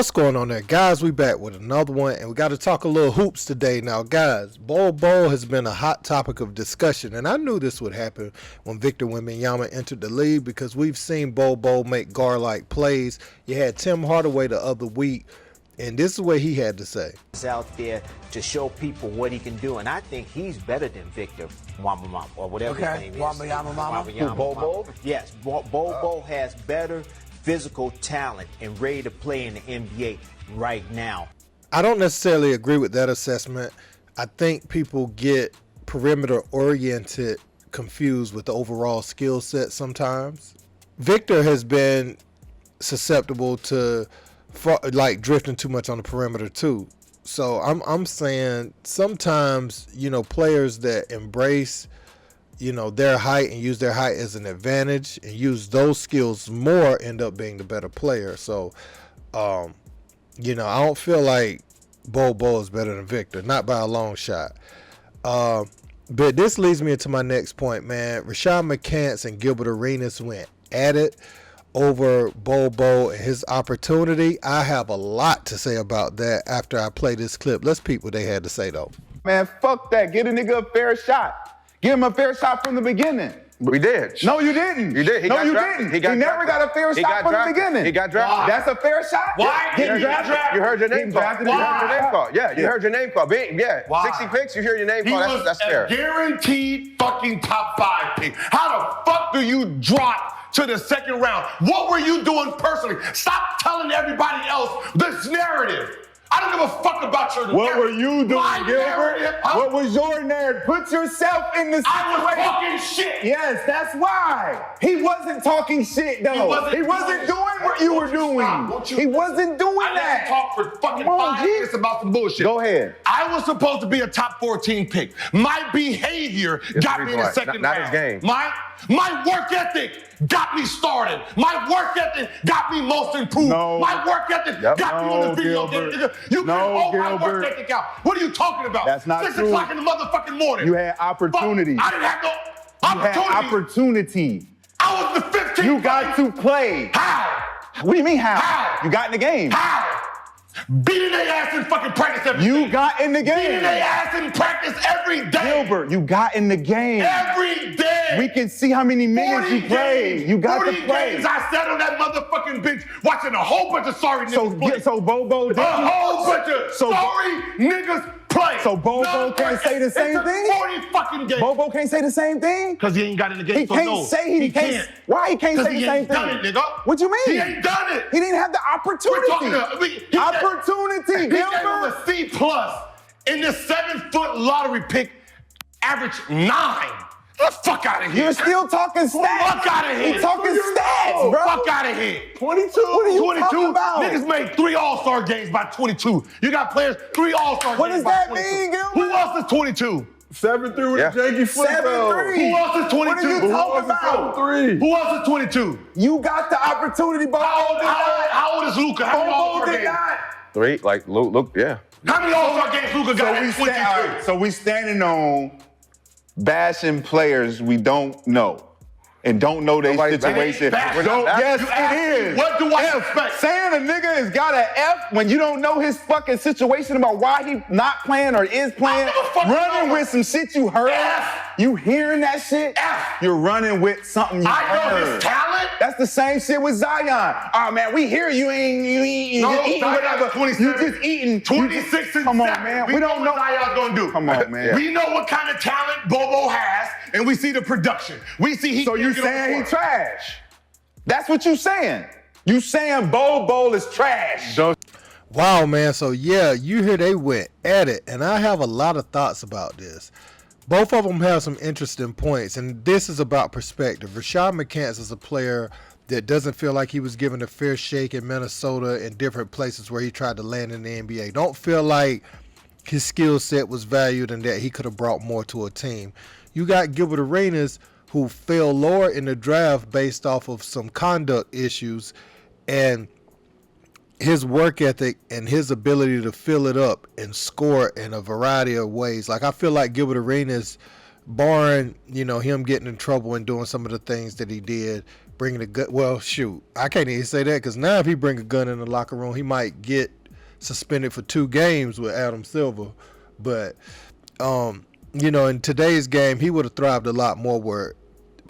What's going on there, guys? We back with another one, and we got to talk a little hoops today. Now, guys, Bol Bol has been a hot topic of discussion, and I knew this would happen when Victor Wembanyama entered the league because we've seen Bol Bol make guard-like plays. You had Tim Hardaway the other week, and this is what he had to say. He's out there to show people what he can do, and I think he's better than Victor Wembanyama or whatever his name is. Wembanyama. Bol Bol? Yes, Bol Bol has better physical talent and ready to play in the NBA right now. I don't necessarily agree with that assessment. I think people get perimeter-oriented confused with the overall skill set sometimes. Victor has been susceptible to like drifting too much on the perimeter too. So I'm saying sometimes, players that embrace their height and use their height as an advantage and use those skills more end up being the better player. So, I don't feel like Bol Bol is better than Victor, not by a long shot. But this leads me into my next point, man. Rashad McCants and Gilbert Arenas went at it over Bol Bol and his opportunity. I have a lot to say about that after I play this clip. Let's peep what they had to say, though. Man, fuck that. Get a nigga a fair shot. Give him a fair shot from the beginning. We did. No, you didn't. You did. He didn't. He never got a fair shot from the beginning. He got drafted. That's a fair shot? Why? Getting drafted. You heard your name called. You heard your name called. Yeah, you heard your name called. Yeah. Why? 60 picks, you hear your name He called. was That's fair. a guaranteed fucking top 5 pick. How the fuck do you drop to the second round? What were you doing personally? Stop telling everybody else this narrative. I don't give a fuck about your narrative. What were you doing, My Gilbert? narrative, What was your narrative? Put yourself in the situation. I was talking shit. Yes, that's why. He wasn't talking shit, though. He wasn't doing what you were doing. He wasn't doing I that. didn't talk for fucking Come on, 5 minutes about some bullshit. Go ahead. I was supposed to be a top 14 pick. My behavior got me in the second round. Not his game. My work ethic got me started. My work ethic got me most improved. No. My work ethic got me on the video game. Gilbert. You No, can hold my Gilbert. work ethic out. What are you talking about? That's not 6 true. o'clock in the motherfucking morning. You had opportunity. Fuck, I didn't have no You had opportunity. I was the 15th. You got to play. How? What do you mean how? How? You got in the game. How? Beating their ass in fucking practice every You day. got in the Beating game. their ass in practice every day. Gilbert, you got in the game. Every day. We can see how many minutes you played. games. You got 40 to play. games I sat on that motherfucking bench watching a whole bunch of sorry niggas play. So Bol Bol A didn't. whole bunch of sorry niggas play. So Bol Bol can't say the same It's thing? 40 fucking games. Bol Bol can't say the same thing? Because he ain't got in the game. He so can't no, say he can't. Why he can't 'Cause say he the same ain't done thing? it, nigga. What you mean? He ain't done it. He didn't have the opportunity. We're talking Opportunity, he gave him Gilbert. a C plus in the 7-foot lottery pick, average 9. Get the fuck out of here. You're still talking stats. Fuck out of here. You're talking stats, bro. Fuck out of here. 22? What are you talking about? Niggas made 3 All-Star games by 22. You got players, 3 All-Star What games does by that 22. mean, Gilbert? Who else is 22? 7-3 with Yeah. a janky foot. 7-3. Who else is 22? What are you talking about? 3. Who else is 22? You got the opportunity, Bol Bol did not. How old is Luka? How many Bol Bol All-Star did games? not. 3, like, look, yeah. How many All-Star games Luka got at 22? So we standing on bashing players we don't know and don't know their Nobody's situation. bashing. We're not Yes, You asked it me, is. what do I F. expect? Saying a nigga has got an F when you don't know his fucking situation about why he not playing or is playing, I don't give a fuck running about with some shit you heard, F. you hearing that shit, F. you're running with something you I know heard. his talent. That's the same shit with Zion. Oh man, we hear you ain't No, just eating Zion whatever. is 27. You just eating 26 and Come on, 7. man. We don't know what Zion's gonna do. Come on, man. We know what kind of talent Bol Bol has, and we see the production. We see he. So you can't get on the saying he court. trash? That's what you saying. You saying Bol Bol is trash. Wow, man. So, yeah, you hear they went at it, and I have a lot of thoughts about this. Both of them have some interesting points, and this is about perspective. Rashad McCants is a player that doesn't feel like he was given a fair shake in Minnesota and different places where he tried to land in the NBA. Don't feel like his skill set was valued and that he could have brought more to a team. You got Gilbert Arenas, who fell lower in the draft based off of some conduct issues, and his work ethic and his ability to fill it up and score in a variety of ways. Like, I feel like Gilbert Arenas, barring, him getting in trouble and doing some of the things that he did, bringing a gun. Well, shoot, I can't even say that because now if he bring a gun in the locker room, he might get suspended for 2 games with Adam Silver. But in today's game, he would have thrived a lot more where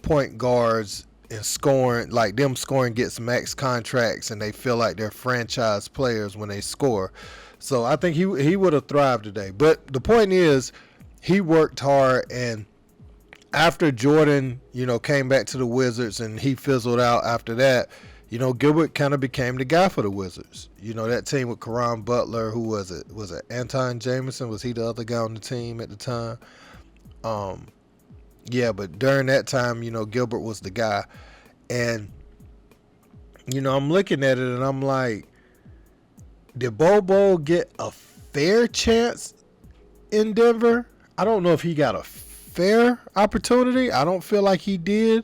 point guards and scoring, like them scoring gets max contracts and they feel like they're franchise players when they score. So I think he would have thrived today. But the point is, he worked hard, and after Jordan, came back to the Wizards and he fizzled out after that, Gilbert kind of became the guy for the Wizards. That team with Caron Butler, who was it? Was it Anton Jameson? Was he the other guy on the team at the time? Yeah, but during that time, Gilbert was the guy. And, I'm looking at it and I'm like, did Bol Bol get a fair chance in Denver? I don't know if he got a fair opportunity. I don't feel like he did.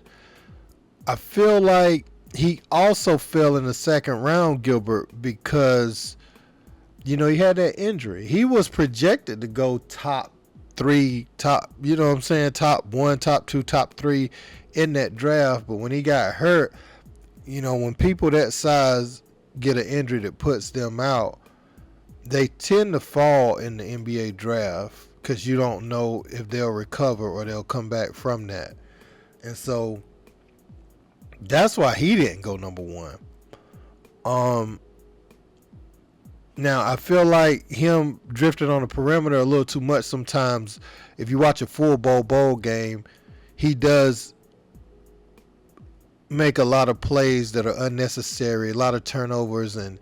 I feel like he also fell in the second round, Gilbert, because, he had that injury. He was projected to go top 3, top 1, top 2, top 3 in that draft. But when he got hurt, when people that size get an injury that puts them out, they tend to fall in the NBA draft because you don't know if they'll recover or they'll come back from that. And so that's why he didn't go number 1. Now, I feel like him drifting on the perimeter a little too much sometimes. If you watch a full Bol Bol game, he does make a lot of plays that are unnecessary, a lot of turnovers and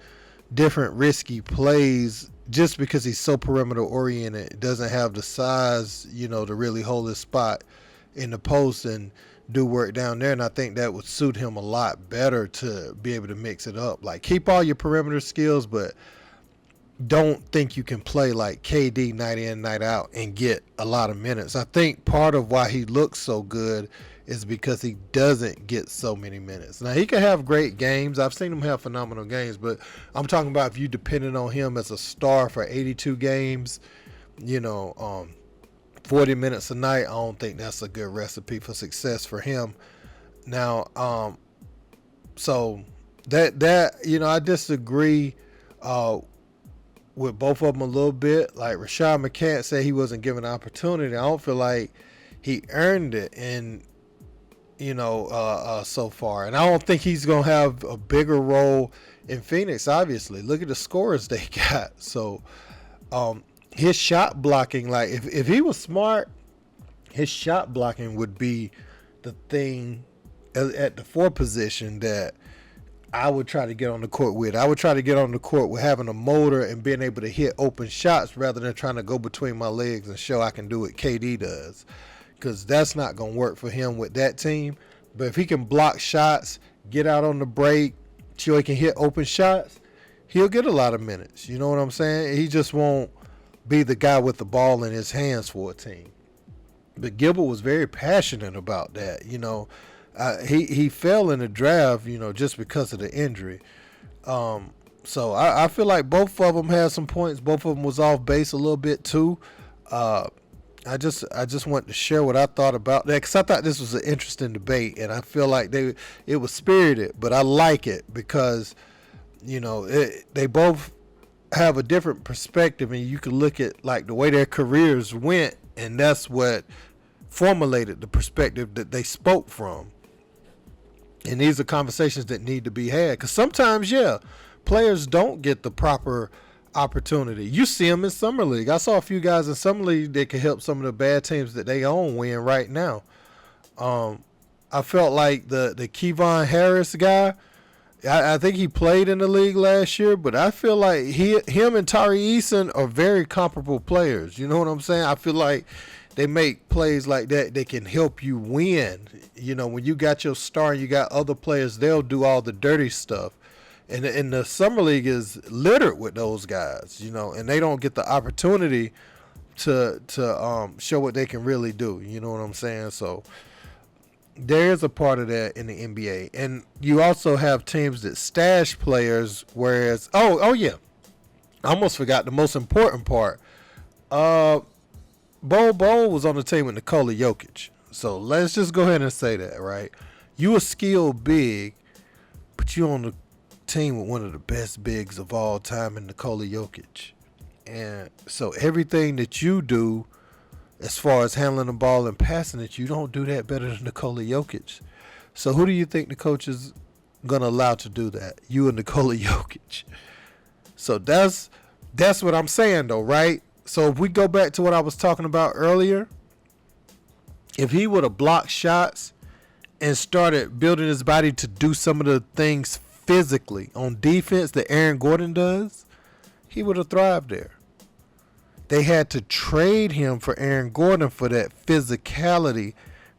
different risky plays just because he's so perimeter oriented. Doesn't have the size, to really hold his spot in the post and do work down there. And I think that would suit him a lot better to be able to mix it up. Like, keep all your perimeter skills, but don't think you can play like KD night in, night out and get a lot of minutes. I think part of why he looks so good is because he doesn't get so many minutes. Now, he can have great games. I've seen him have phenomenal games, but I'm talking about if you depended on him as a star for 82 games, 40 minutes a night, I don't think that's a good recipe for success for him. Now, so that I disagree with both of them a little bit. Like Rashad McCants said he wasn't given an opportunity. I don't feel like he earned it in, so far. And I don't think he's going to have a bigger role in Phoenix, obviously. Look at the scores they got. So his shot blocking, like if he was smart, his shot blocking would be the thing at the 4 position that I would try to get on the court with. I would try to get on the court with having a motor and being able to hit open shots rather than trying to go between my legs and show I can do what KD does, because that's not going to work for him with that team. But if he can block shots, get out on the break, so he can hit open shots, he'll get a lot of minutes. You know what I'm saying? He just won't be the guy with the ball in his hands for a team. But Gilbert was very passionate about that, he fell in the draft, just because of the injury. So I feel like both of them had some points. Both of them was off base a little bit too. I just wanted to share what I thought about that, because I thought this was an interesting debate, and I feel like it was spirited. But I like it because they both have a different perspective, and you can look at like the way their careers went, and that's what formulated the perspective that they spoke from. And these are conversations that need to be had, because sometimes, players don't get the proper opportunity. You see them in Summer League. I saw a few guys in Summer League that can help some of the bad teams that they own win right now. I felt like the Kevon Harris guy, I think he played in the league last year, but I feel like him and Tari Eason are very comparable players. You know what I'm saying? I feel like they make plays like that. They can help you win. When you got your star and you got other players, they'll do all the dirty stuff. And the Summer League is littered with those guys, and they don't get the opportunity to show what they can really do. You know what I'm saying? So there is a part of that in the NBA. And you also have teams that stash players, whereas, oh yeah, I almost forgot the most important part. Bol Bol was on the team with Nikola Jokic. So let's just go ahead and say that, right? You a skilled big, but you on the team with one of the best bigs of all time in Nikola Jokic. And so everything that you do as far as handling the ball and passing it, you don't do that better than Nikola Jokic. So who do you think the coach is going to allow to do that? You and Nikola Jokic. So that's what I'm saying, though, right? So if we go back to what I was talking about earlier, if he would have blocked shots and started building his body to do some of the things physically on defense that Aaron Gordon does, he would have thrived there. They had to trade him for Aaron Gordon for that physicality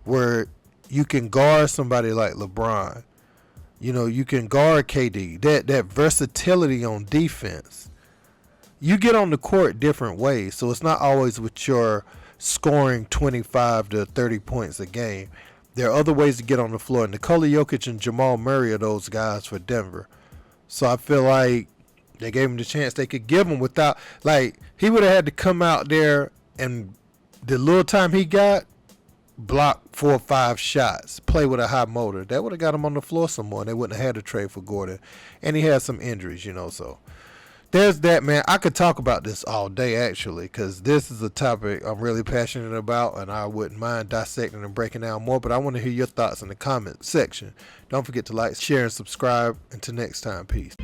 where you can guard somebody like LeBron. You know, you can guard KD. That versatility on defense. You get on the court different ways, so it's not always with your scoring 25 to 30 points a game. There are other ways to get on the floor. Nikola Jokic and Jamal Murray are those guys for Denver. So I feel like they gave him the chance they could give him without, like, he would have had to come out there and the little time he got, block 4 or 5 shots, play with a high motor. That would have got him on the floor some more, and they wouldn't have had to trade for Gordon. And he had some injuries, you know, so there's that, man. I could talk about this all day, actually, because this is a topic I'm really passionate about, and I wouldn't mind dissecting and breaking down more, but I want to hear your thoughts in the comment section. Don't forget to like, share, and subscribe. Until next time, peace.